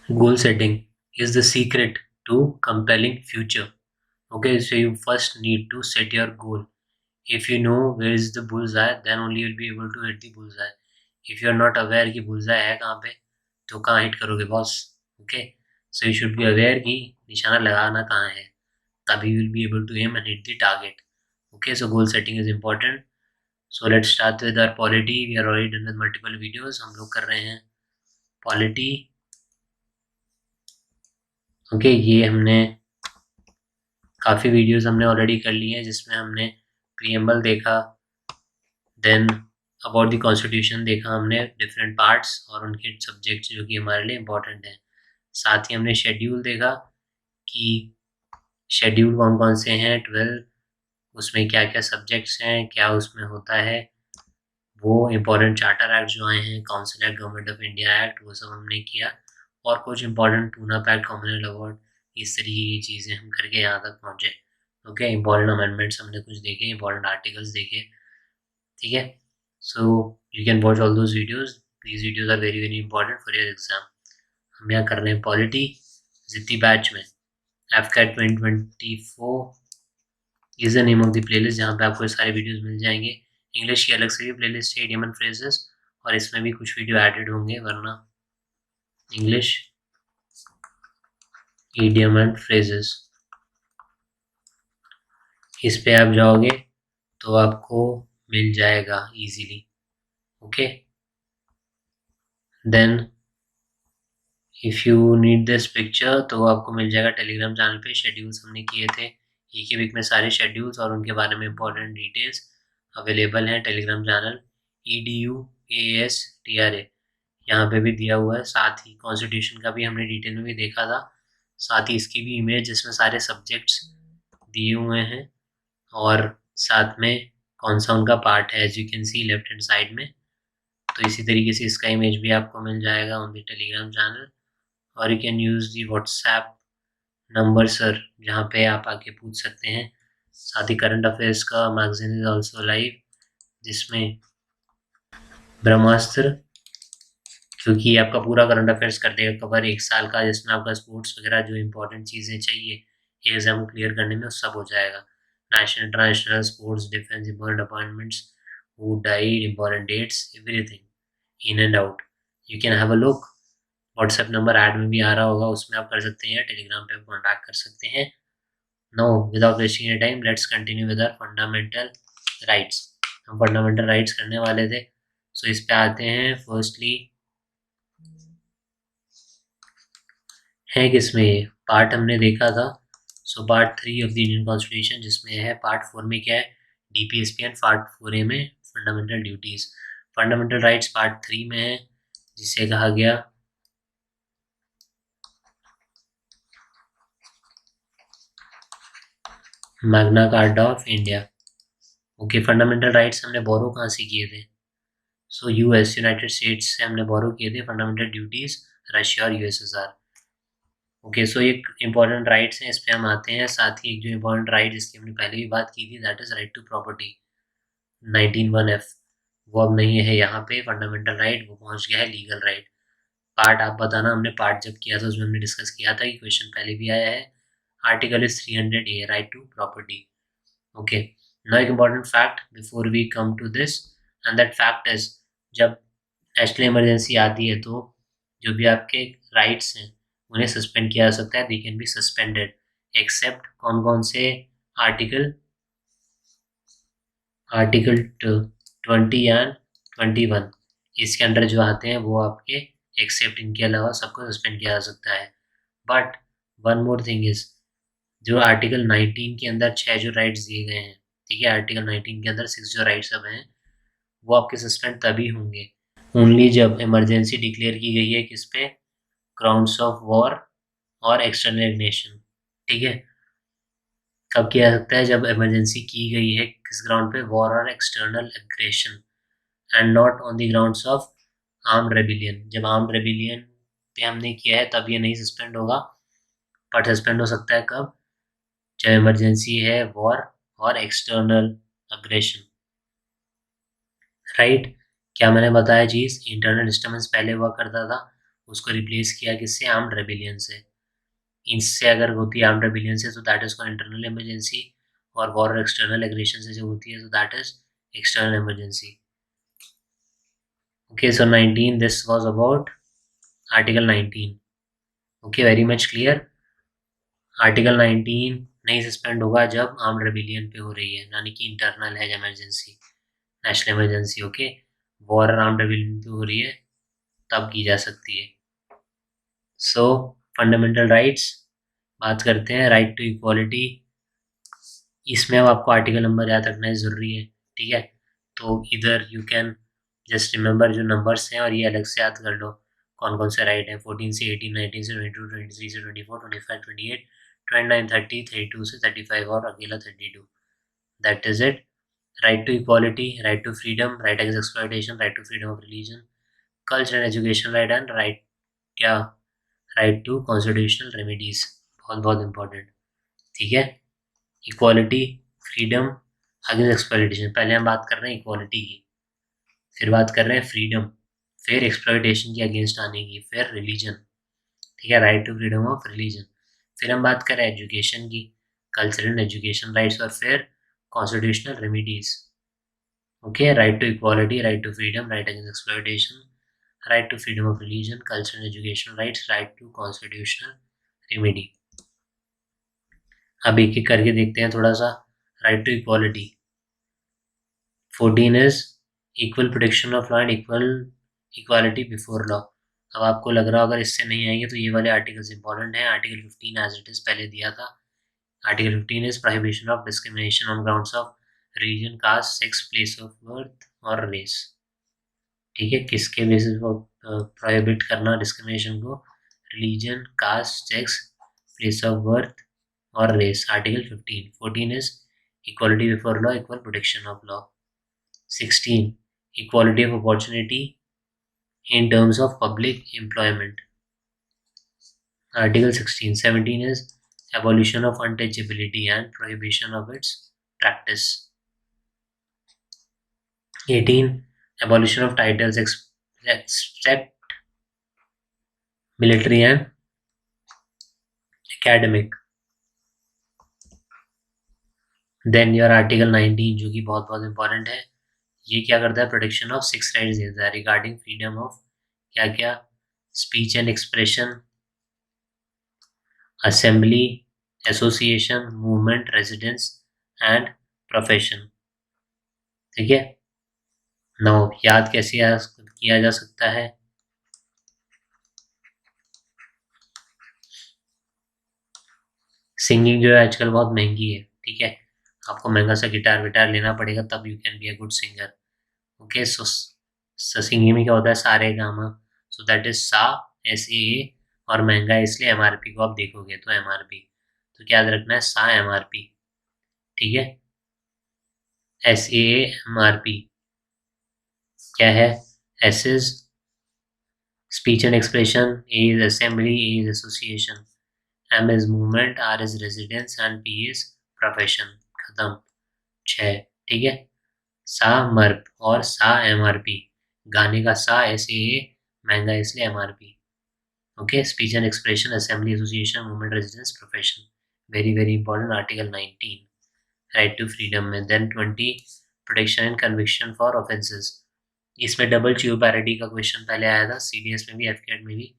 Goal setting is the secret to compelling future. Okay, so you first need to set your goal. If you know where is the bullseye, then only you'll be able to hit the bullseye. If you are not aware कि bullseye है कहाँ पे, तो कहाँ hit करोगे boss? Okay, so you should be aware कि निशाना लगाना कहाँ है, तभी you will be able to aim and hit the target. Okay, so goal setting is important. So let's start with our polity. We are already done with multiple videos. हम लोग कर रहे हैं polity. Okay, ये हमने काफ़ी videos हमने already कर ली हैं जिसमें हमने प्रीएम्बल देखा, देन अबाउट द कॉन्स्टिट्यूशन देखा हमने, डिफरेंट पार्ट्स और उनके सब्जेक्ट्स जो कि हमारे लिए इम्पोर्टेंट हैं। साथ ही हमने शेड्यूल देखा कि शेड्यूल कौन कौन से हैं 12, उसमें क्या क्या सब्जेक्ट्स हैं, क्या उसमें होता है, वो इम्पोर्टेंट चार्टर एक्ट जो आए हैं, council act, government of India act, वो सब हमने किया, और कुछ important Poona pact, Commonwealth award, इस तरीके की चीज़ें हम करके यहाँ तक पहुँचे। ओके, इम्पोर्टेंट अमेंडमेंट्स हमने कुछ देखे, इम्पोर्टेंट आर्टिकल्स देखे, ठीक है। So you can watch all those videos, these videos are very very important for your exam. हम यहाँ कर रहे हैं पॉलिटी जिद्दी बैच में। AFCAT 2024 is the name of the playlist, जहाँ पे आपको सारे वीडियोस मिल जाएंगे। इंग्लिश की अलग से भी प्लेलिस्ट है, इडियम एंड फ्रेजेस, और इसमें भी कुछ वीडियो एडेड होंगे, वरना इंग्लिश इडियम एंड फ्रेजेस, इस पे आप जाओगे तो आपको मिल जाएगा easily. Okay, then if you need this picture तो आपको मिल जाएगा टेलीग्राम चैनल पे। शेड्यूल्स हमने किए थे एक ही वीक में, सारे शेड्यूल्स और उनके बारे में इंपॉर्टेंट डिटेल्स अवेलेबल हैं टेलीग्राम चैनल EDUASTRA, यहाँ पे भी दिया हुआ है। साथ ही कॉन्स्टिट्यूशन का भी हमने डिटेल में भी देखा था, साथ ही इसकी भी इमेज जिसमें सारे सब्जेक्ट्स दिए हुए हैं, और साथ में कौन सा उनका पार्ट है, as you can see left hand side में। तो इसी तरीके से इसका इमेज भी आपको मिल जाएगा ऑन द टेलीग्राम चैनल, और you can use the WhatsApp number sir, जहाँ पे आप आके पूछ सकते हैं। साथ ही करंट अफेयर्स का मैगजीन इज ऑल्सो लाइव, जिसमें ब्रह्मास्त्र, क्योंकि आपका पूरा करंट अफेयर्स कर देगा कवर एक साल का, जिसमें आपका स्पोर्ट्स वगैरह जो इंपॉर्टेंट चीज़ें चाहिए एग्जाम क्लियर करने में, सब हो जाएगा। National international sports, defence, important appointments, who died, important dates, everything in and out. You can have a look. WhatsApp number add में भी आ रहा होगा, उसमें आप कर सकते हैं, टेलीग्राम पे आप कॉन्टैक्ट कर सकते हैं। Now without wasting any time, let's continue with our fundamental rights. हम फंडामेंटल राइट्स करने वाले थे, सो इस पे आते हैं। फर्स्टली है किसमें, ये पार्ट हमने देखा था, so part 3 of the Indian constitution, जिसमें है पार्ट 4 में क्या है, DPSP, एंड पार्ट 4A में fundamental duties. Fundamental rights part 3 में है, जिसे कहा गया Magna carta of India. Okay, fundamental rights हमने बोरो कहाँ से किए थे, सो US, यूनाइटेड स्टेट्स से हमने बोरो किए थे फंडामेंटल ड्यूटीज, रशिया और USSR। ओके, सो एक इम्पॉर्टेंट राइट्स हैं, इस पे हम आते हैं। साथ ही एक जो इम्पॉर्टेंट राइट जिसकी हमने पहले भी बात की थी, that is right to property 19(1)(f), वो अब नहीं है यहाँ पे फंडामेंटल राइट, वो पहुँच गया है लीगल राइट। पार्ट आप बताना, हमने पार्ट जब किया था उसमें हमने डिस्कस किया था कि क्वेश्चन पहले भी आया है। Article is 300A, right to property. Okay, now एक important fact before we come to this, and that fact is, जब नेशनल इमरजेंसी आती है तो जो भी आपके राइट्स हैं उन्हें सस्पेंड किया जा सकता है, they can be suspended, except कौन कौन से आर्टिकल, आर्टिकल 20 एंड 21, इसके अंडर जो आते हैं वो आपके एक्सेप्ट, इनके अलावा सबको सस्पेंड किया जा सकता है। But one more thing is, जो आर्टिकल 19 के अंदर 6 जो राइट्स दिए गए हैं, ठीक है, आर्टिकल 19 के अंदर 6 जो राइट्स अब हैं, वो आपके सस्पेंड तभी होंगे ओनली जब इमरजेंसी डिक्लेयर की गई है किस पे, ग्राउंड्स ऑफ वॉर और एक्सटर्नल एग्रेशन। ठीक है, कब किया जा सकता है, जब इमरजेंसी की गई है किस ग्राउंड पे, वॉर और external aggression, and not on the grounds of armed rebellion. जब आर्म्ड रेबिलियन पे हमने किया है तब ये नहीं सस्पेंड होगा, बट सस्पेंड हो सकता है कब, जब इमरजेंसी है, वॉर और एक्सटर्नल अग्रेशन। राइट, क्या मैंने बताया चीज़, इंटरनल डिस्टर्बेंस पहले हुआ करता था, उसको रिप्लेस किया किससे, आर्म्ड रेबिलियन से। इससे अगर होती है आर्म्ड रेबिलियन से तो that is called internal emergency, और वॉर और एक्सटर्नल एग्रेशन से जो होती है तो that is external emergency. Okay, so 19 this was about article 19। Okay, very much clear. Article 19 नहीं सस्पेंड होगा जब आर्म्ड रेबिलियन पे हो रही है, यानी कि इंटरनल है emergency, national emergency. Okay, war और आर्म्ड रेबिलियन पे हो रही है तब की जा सकती है। सो फंडामेंटल राइट्स बात करते हैं, राइट टू इक्वालिटी। इसमें अब आपको आर्टिकल नंबर याद रखना ज़रूरी है, ठीक है। तो इधर यू कैन जस्ट रिमेंबर जो नंबर्स हैं और ये अलग से याद कर लो कौन कौन से राइट है। 14 से 18, 19 से 22, 23 से 24, 25, 28, 29, 30, 32 से 35 और अकेला 32। That is it. Right to equality, right to freedom, right against exploitation, right to freedom of religion, culture and education right, and right क्या, राइट टू कॉन्स्टिट्यूशनल रेमेडीज। बहुत बहुत इंपॉर्टेंट, ठीक है। Equality, freedom, against exploitation. पहले हम बात कर रहे हैं इक्वालिटी की, फिर बात कर रहे हैं फ्रीडम, फिर एक्सप्लॉयटेशन के अगेंस्ट आने की, फिर रिलीजन, ठीक है, right to freedom of religion. फिर हम बात कर रहे हैं एजुकेशन की, कल्चरल एंड एजुकेशन राइट्स, और फिर constitutional remedies. Okay, right to equality, right to freedom, right against exploitation, right to freedom of religion, cultural and education rights, right to constitutional remedy. अब एक एक करके देखते हैं थोड़ा सा। Right to equality, 14 is equal protection of law and equality before law. अब आपको लग रहा अगर इससे नहीं आएंगे तो ये वाले आर्टिकल्स इंपॉर्टेंट हैं। आर्टिकल 15 एज इट इज पहले दिया था। Article 15 is prohibition of discrimination on grounds of reason, caste, sex, place of birth और रेस। ठीक है, किसके बेसिस पर प्रोहिबिट करना डिस्क्रिमिनेशन को, religion, caste, sex, place of birth और race. Article 15। 14 is equality before law, equal protection of law. 16 equality of opportunity in terms of public employment. Article 16. 17 is abolition of untouchability and prohibition of its practice. 18 abolition of titles except military and academic. Then your article 19 जो कि बहुत बहुत important है, ये क्या करता है, protection of 6 rights देता है रिगार्डिंग फ्रीडम ऑफ क्या क्या, speech and expression, assembly, association, movement, residence and profession. ठीक है, नाउ याद कैसे किया जा सकता है। सिंगिंग जो है आजकल बहुत महंगी है, ठीक है, आपको महंगा सा गिटार विटार लेना पड़ेगा तब you can be a good singer. Okay, so singing में क्या होता है, सारे गामा, सो दैट इज सा, SAA, और महंगा है इसलिए MRP को आप देखोगे तो MRP, तो क्या याद रखना है, सा MRP, ठीक है। SAA MRP क्या है, S is speech and expression, A is assembly, A is association, M is movement, R is residence and P is profession. खत्म, 6, ठीक है। सा मर्प और सा MRP, गाने का सा SAA, महंगा इसलिए MRP। Okay, speech and expression, assembly, association, movement, residence, profession. Very very important. Article 19 right to freedom में। Then 20 protection and conviction for offences. इसमें डबल जियो पैरिटी का क्वेश्चन पहले आया था CDS में भी, FCAT में भी,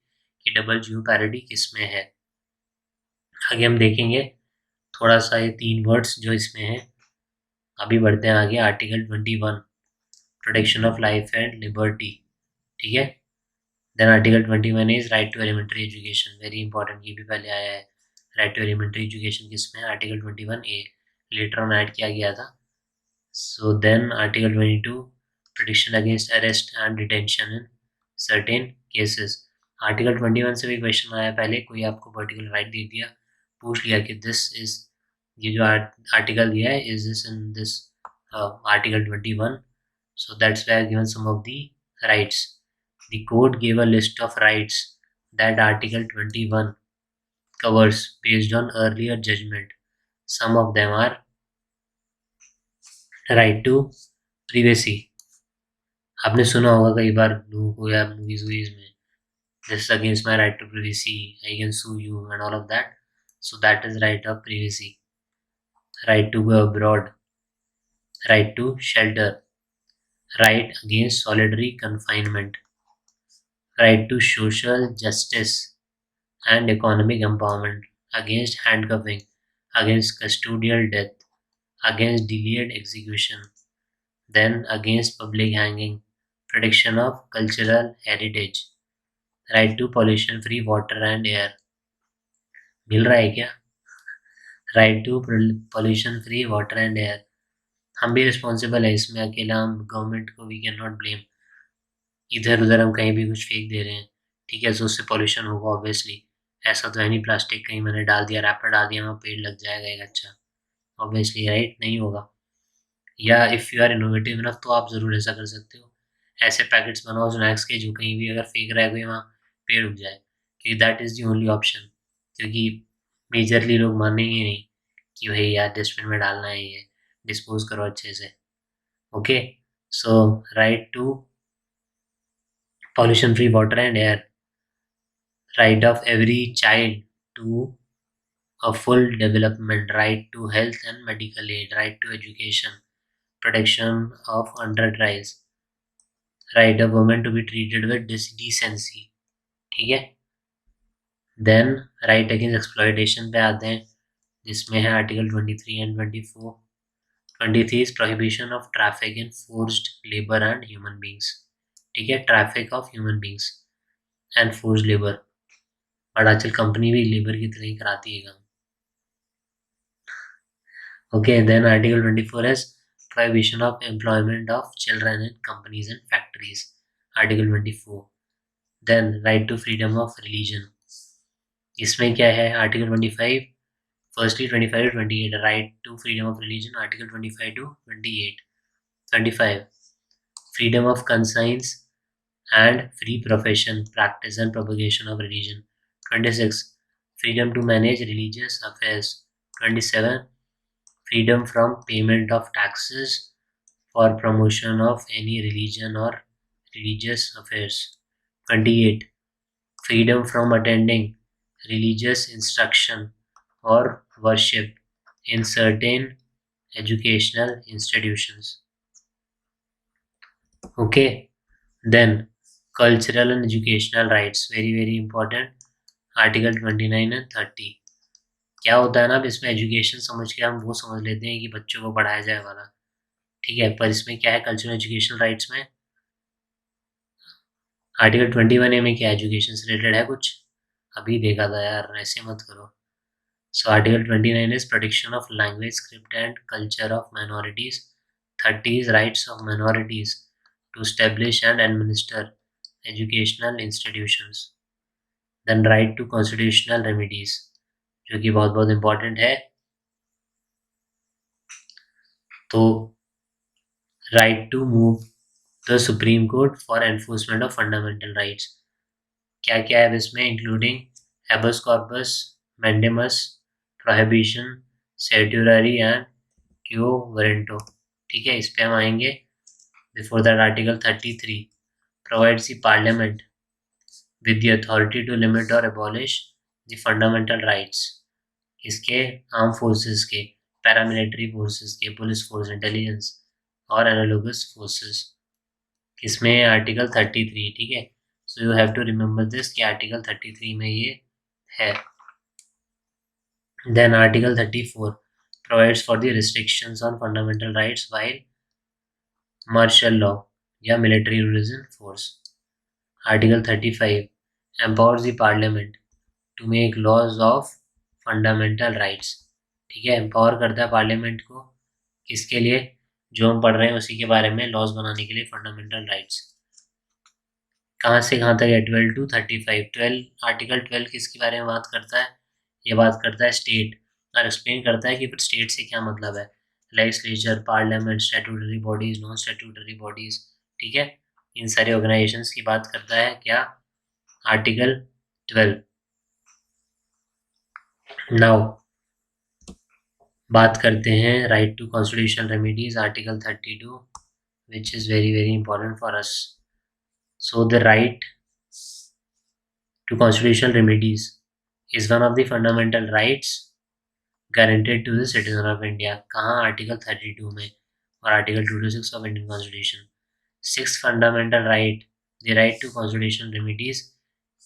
कि डबल जियो पैरिटी किस में है। आगे हम देखेंगे थोड़ा सा ये 3 वर्ड्स जो इसमें हैं। अभी बढ़ते हैं आगे। Article 21 protection of life and liberty, ठीक है। Then article 21 is right to elementary education, very important, ये भी पहले आया है। राइट टू एलिमेंट्री एजुकेशन किसमें है, article 21A, later on add किया गया था। So then article 22 protection against arrest and detention in certain cases. Article 21 से भी क्वेश्चन आया पहले, कोई आपको पर्टिकुलर राइट दे दिया, पूछ लिया कि दिस इज, ये जो आर्टिकल दिया है, is this in this article 21, so that's why I have given some of the rights. The court gave a list of rights that Article 21 covers based on earlier judgment. Some of them are right to privacy. आपने सुना होगा कई बार लोगों को या movies वूवीज में, this is against my right to privacy, I can sue you and all of that. So that is right of privacy. Right to go abroad, right to shelter, right against solitary confinement, right to social justice and economic empowerment, against handcuffing, against custodial death, against delayed execution, then against public hanging, protection of cultural heritage, right to pollution free water and air. मिल रहा है क्या? Right to pollution free water and air. हम भी responsible है इसमें, अकेला हम government को वी कैन नॉट ब्लेम. इधर उधर हम कहीं भी कुछ फेंक दे रहे हैं, ठीक है, तो उससे पॉल्यूशन होगा ऑब्वियसली. ऐसा तो है नहीं प्लास्टिक कहीं मैंने डाल दिया, रैपर डाल दिया, वहाँ पेड़ लग जाएगा एक अच्छा, ऑब्वियसली राइट नहीं होगा. या if you are innovative enough तो आप ज़रूर ऐसा कर सकते हो, ऐसे पैकेट्स बनाओ स्नैक्स के जो कहीं भी अगर फेंक रहा है कोई वहाँ पेड़ उग जाए, क्योंकि that is the only option. क्योंकि मेजरली लोग मानेंगे नहीं कि भाई यार डस्टबिन में डालना है, ये डिस्पोज करो अच्छे से. Okay, so right to pollution free water and air, right of every child to a full development, right to health and medical aid, right to education, protection of underdrives, right of women to be treated with decency. ठीक है, then right against exploitation पे आते हैं, जिसमें है article 23 and 24. 23 is prohibition of traffic in forced labour and human beings. ठीक है, traffic of human beings and forced labour, but आजकल कंपनी भी लेबर की तरह ही कराती है काम. Okay, then Article 24 is prohibition of employment of children in companies and factories. Article 24. Then right to freedom of religion. इसमें क्या है? Article 25. Firstly 25 to 28. Right to freedom of religion. Article 25 to 28. 25. Freedom of conscience and free profession, practice and propagation of religion. 26. Freedom to manage religious affairs. 27. Freedom from payment of taxes for promotion of any religion or religious affairs. 28. Freedom from attending religious instruction or worship in certain educational institutions. Okay, then cultural and educational rights, very very important. Article 29 and 30. क्या होता है ना, अब इसमें education समझ के हम वो समझ लेते हैं कि बच्चों को पढ़ाया जाए वाला, ठीक है, पर इसमें क्या है कल्चरल एजुकेशनल राइट्स में. आर्टिकल 21A में क्या एजुकेशन से रिलेटेड है कुछ, अभी देखा था यार, ऐसे मत करो. So article 29 is protection of language, script and culture of minorities. 30 is rights of minorities to establish and administer educational institutions. Then right to constitutional remedies, जो कि बहुत बहुत इम्पोर्टेंट है. तो right to move the supreme court for enforcement of fundamental rights. क्या क्या है इसमें, including habeas corpus, mandamus, prohibition, certiorari and quo warranto. ठीक है, इस पे हम आएंगे. Before that article 33 provides the parliament with the authority to limit और एबॉलिश द फंडामेंटल राइट्स. इसके आर्म फोर्सेस के, पैरामिलिट्री फोर्सेस के, पुलिस फोर्स, इंटेलिजेंस और एनालोगस फोर्सेस. इसमें आर्टिकल 33. ठीक है, so you have to remember this कि article 33 में ये है. Then article 34 provides for the restrictions on fundamental rights while martial law या military rules in force. Article 35 empowers the parliament to make laws of fundamental rights. ठीक है, empower करता है parliament को, किसके लिए, जो हम पढ़ रहे हैं उसी के बारे में लॉज बनाने के लिए, फंडामेंटल राइट्स. कहाँ से कहाँ तक है, 12 to 35. 12 आर्टिकल 12 किसके बारे में बात करता है, ये बात करता है स्टेट, और एक्सप्लेन करता है कि फिर स्टेट से क्या मतलब है. Legislature, parliament, statutory bodies, non statutory bodies. ठीक है, इन सारे ऑर्गेनाइजेशंस की बात करता है क्या, आर्टिकल 12. नाउ बात करते हैं right to constitutional remedies, article 32, which is very very important for us. So the right to constitutional remedies is one of the fundamental rights guaranteed to the citizen of India. कहाँ article 32 में और article 226 of Indian constitution. Six fundamental right, the right to constitutional remedies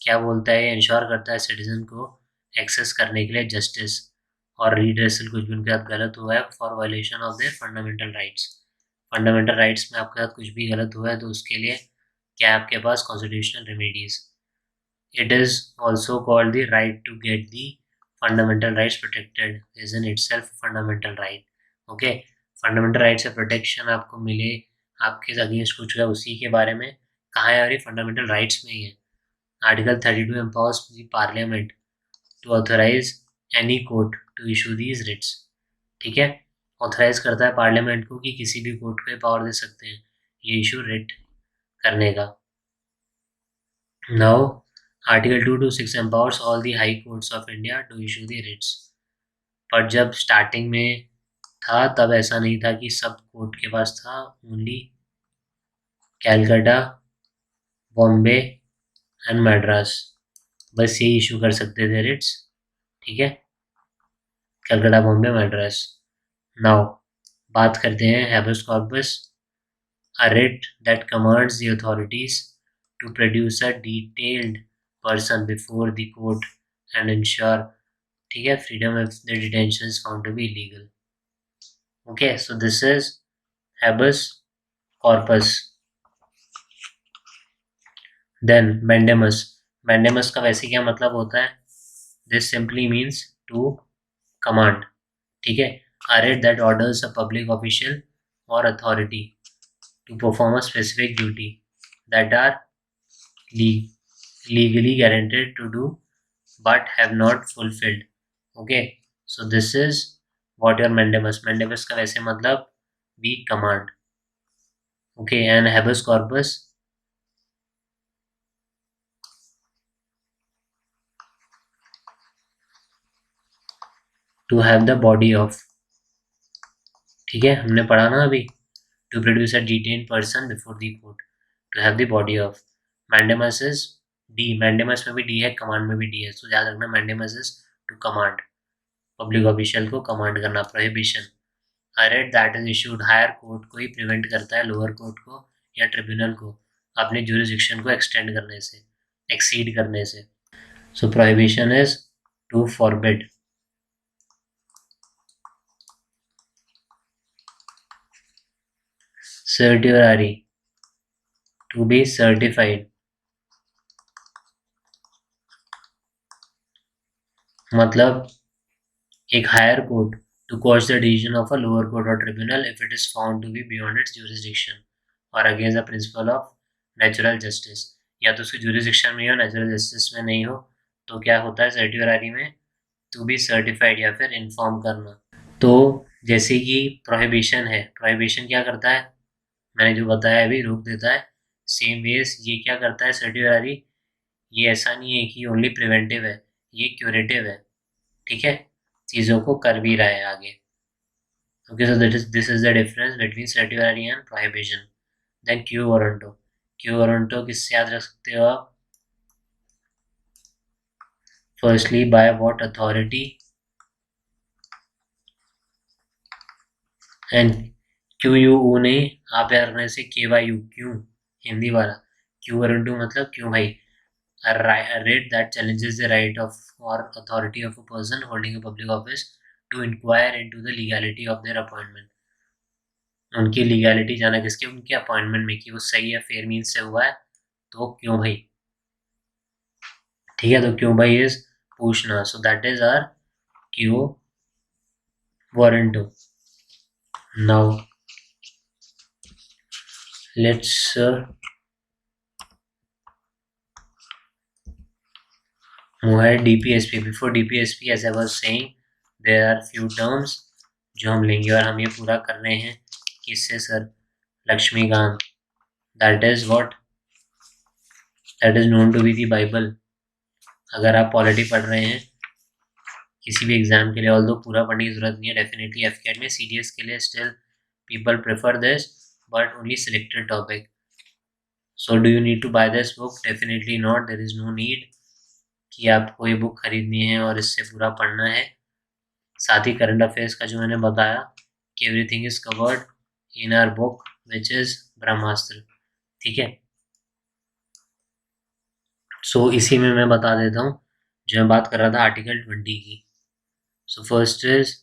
क्या बोलता है? Ensure करता है citizen को access करने के लिए जस्टिस और रिड्रेसल कुछ भी उनके साथ गलत हुआ है for violation of their fundamental rights. Fundamental rights में आपके साथ कुछ भी गलत हुआ है तो उसके लिए क्या है आपके पास? Constitutional remedies. It is also called the right to get the fundamental rights protected is in itself fundamental right. Okay, fundamental right से प्रोटेक्शन आपको मिले, आपके अगेंस्ट कुछ है उसी के बारे में कहा है और ये फंडामेंटल राइट्स में ही है. Article 32 empowers the parliament to authorize any court to issue these writs. ठीक है, ऑथराइज करता है पार्लियामेंट को कि किसी भी कोर्ट को पावर दे सकते हैं ये इशू रिट करने का. Now article 226 empowers all the high courts of India to issue the writs. पर जब स्टार्टिंग में था तब ऐसा नहीं था कि सब कोर्ट के पास था. ओनली कैलकाटा, बॉम्बे एंड मद्रास बस ये इशू कर सकते थे रिट्स. ठीक है, कैलकाटा, बॉम्बे, मद्रास. नाउ बात करते हैं habeas corpus, a writ that commands the authorities to produce a detailed person before the court and ensure, ठीक है, freedom of the detention is found to be illegal. Okay, so this is habeas corpus. Then mandamus. Mandamus का वैसे क्या मतलब होता है? This simply means to command. ठीक है, a writ that orders a public official or authority to perform a specific duty that are legally guaranteed to do but have not fulfilled. Okay, so this is what your mandamus. Mandamus का वैसे मतलब भी command. Okay, and habeas corpus to have the body of. ठीक है, हमने पढ़ा ना अभी, to produce a detained person before the court, to have the body of. Mandamus is D. Mandamus में भी D है, कमांड में भी D है, तो याद रखना mandamus is to command, public official को कमांड करना. Prohibition, a writ that is issued higher court को ही प्रिवेंट करता है लोअर कोर्ट को या ट्रिब्यूनल को अपने जुरिस्डिक्शन को एक्सटेंड करने से, एक्सीड करने से. So prohibition is to forbid. certiorari, to be certified, मतलब एक higher court to quash the decision of a lower court or tribunal if it is found to be beyond its jurisdiction or against the principle of natural justice. या तो उसकी jurisdiction में हो, natural justice में नहीं हो, तो क्या होता है certiorari में? to be certified या फिर inform करना. तो जैसे कि prohibition है, prohibition क्या करता है? मैंने जो बताया अभी, रोक देता है. सेम वेज ये क्या करता है certiorari? ये ऐसा नहीं है कि ओनली प्रिवेंटिव है, ये क्यूरेटिव है. ठीक है, चीज़ों को कर भी रहा है आगे. Okay, so this is the difference between certiorari and prohibition. Then quo warranto. Quo warranto किससे याद रख सकते हो आप? Firstly by what authority and Q U O नहीं, आप याद रखने से के वाई यू, क्यों, हिंदी वाला. क्यू वारंटो मतलब क्यों भाई. A writ that challenges the right of or authority of a person holding a public office to inquire into the legality of their appointment. उनकी लीगैलिटी जाना किसके? उनके अपॉइंटमेंट में, कि वो सही है, फेयर मीन्स से हुआ है, तो क्यों भाई. ठीक है, तो क्यों भाई इज पूछना. So that is our quo warranto. Now let's move ahead. DPSP. Before DPSP, as I was saying, there are few terms जो हम लेंगे और हम ये पूरा कर रहे हैं किससे sir? Laxmikanth. That is what? That is known to be the Bible. अगर आप पॉलिटी पढ़ रहे हैं किसी भी एग्जाम के लिए, ऑल दो पूरा पढ़ने की जरूरत नहीं है, डेफिनेटली एफकेट में CDS के लिए still people prefer this, but only selected topic. So do you need to buy this book? Definitely not, there is no need. कि आपको ये बुक खरीदनी है और इससे पूरा पढ़ना है। साथ ही करंट अफेयर्स का जो मैंने बताया कि everything is covered in our book which is Brahmastra. ठीक है, सो इसी में मैं बता देता हूँ जो मैं बात कर रहा था आर्टिकल 20 की। So first is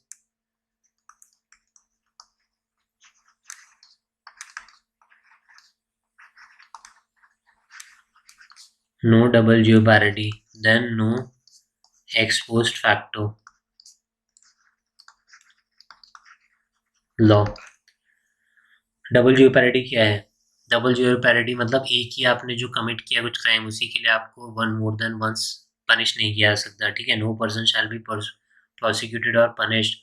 no double jeopardy, then no ex post facto law. Double jeopardy क्या है? डबल jeopardy मतलब एक ही आपने जो कमिट किया कुछ क्राइम, उसी के लिए आपको one more than once punish नहीं किया जा सकता। ठीक है, no person shall be prosecuted और punished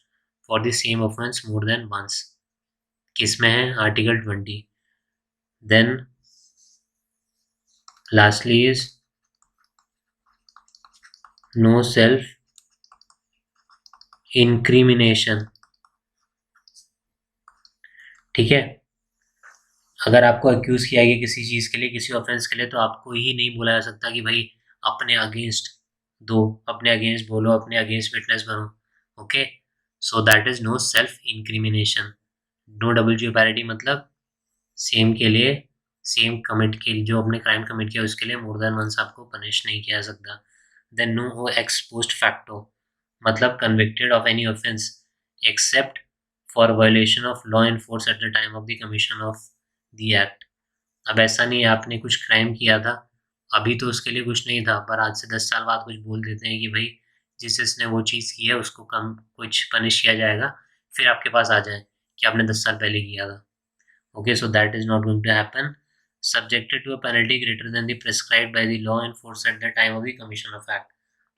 for the same offence more than once. किसमें है? Article 20। Then lastly is no self incrimination. ठीक है, अगर आपको अक्यूज किया गया किसी चीज के लिए, किसी ऑफेंस के लिए, तो आपको ही नहीं बोला जा सकता कि भाई अपने अगेंस्ट दो, अपने अगेंस्ट बोलो, अपने अगेंस्ट विटनेस बनो। Okay, so that is no self incrimination. No double jeopardy मतलब सेम के लिए, सेम कमिट के लिए, जो अपने क्राइम कमिट किया उसके लिए मोर देन वंस आपको पनिश नहीं किया जा सकता। Then no ex post facto मतलब convicted of any offence except for violation of law and force at the time of the commission of the act. अब ऐसा नहीं है आपने कुछ क्राइम किया था, अभी तो उसके लिए कुछ नहीं था, पर आज से 10 साल बाद कुछ बोल देते हैं कि भाई जिसने वो चीज़ की है उसको कम कुछ पनिश किया जाएगा, फिर आपके पास आ जाए कि आपने 10 साल पहले किया था। Okay, so that is not going to happen. Subjected to a penalty greater than the prescribed by the law and force at the time of the commission of act.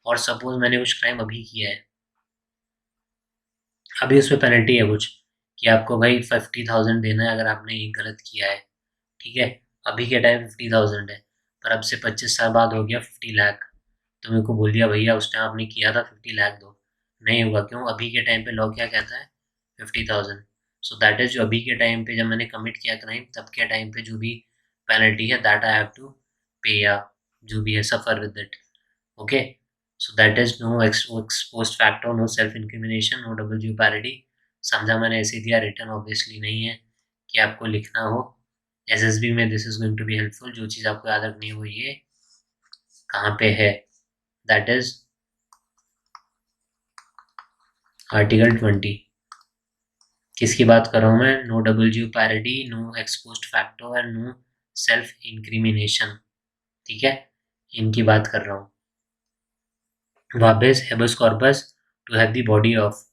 और सपोज मैंने कुछ क्राइम अभी किया है, अभी उसमें penalty है कुछ कि आपको भाई 50,000 देना है अगर आपने ये गलत किया है। ठीक है, अभी के टाइम 50,000 है, पर अब से 25 साल बाद हो गया 50 लाख। तो मेरे को बोल दिया भैया उस टाइम आपने किया था 50 लाख दो, नहीं होगा। क्यों? अभी के टाइम पे लॉ क्या कहता है? 50,000। सो दैट इज जो अभी के टाइम पे जब मैंने कमिट किया क्राइम, तब के टाइम पे जो भी पेनल्टी है दैट आई हैव टू पे, या जो भी है suffer with it. Okay, so that is no ex post facto, no self incrimination, no double jeopardy. समझा मैंने ऐसे दिया, रिटर्न ऑब्वियसली नहीं है कि आपको लिखना हो। एसएसबी में this is going to be helpful. जो चीज़ आपको याद रखनी है वो ये कहाँ पे है, दैट इज आर्टिकल 20। किसकी बात कर रहा हूँ मैं? No double jeopardy, no ex post facto and no self incrimination. ठीक है, इनकी बात कर रहा हूँ। वापस habeas corpus to have the body of.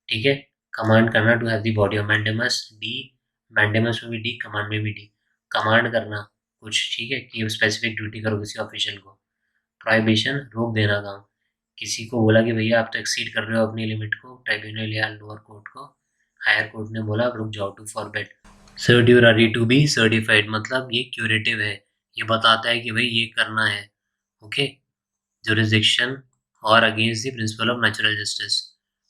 ठीक है, कमांड करना to have the body of. Mandamus D, mandamus में भी डी, कमांड में भी डी। कमांड करना कुछ, ठीक है, कि स्पेसिफिक ड्यूटी करो किसी ऑफिशियल को। प्रोहिबिशन रोक देना काम, किसी को बोला कि भैया आप तो एक्सीड कर रहे हो अपनी लिमिट को, ट्राइब्यूनल या लोअर कोर्ट को, हायर कोर्ट ने बोला आप रुक जाओ, to forbid. Certiorari to be certified मतलब ये क्यूरेटिव है, ये बताता है कि भाई ये करना है। ओके, जुरिस्डिक्शन और against the principle of natural justice.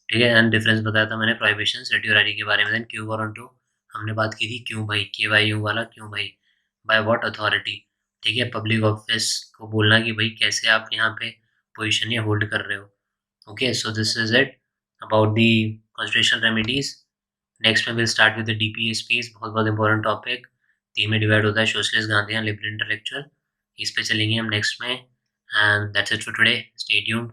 ठीक है, एंड डिफरेंस बताया था मैंने प्रोहिबिशन सर्ड्यूररी के बारे में। देन क्यू वारंटो हमने बात की थी, क्यों भाई, के वाई यू वाला क्यों भाई, बाय व्हाट अथॉरिटी। ठीक है, पब्लिक ऑफिस को बोलना कि भाई कैसे आप यहाँ पे पोजीशन या होल्ड कर रहे हो। Okay, so this is it about the constitutional remedies. Next में will start with the DPSPs, बहुत बहुत इंपॉर्टेंट टॉपिक। तीन में डिवाइड होता है, सोशलिस्ट, गांधीयन, लिबरल, इंटेलेक्चुअल। इस पे चलेंगे हम नेक्स्ट में। And that's it for today, stay tuned.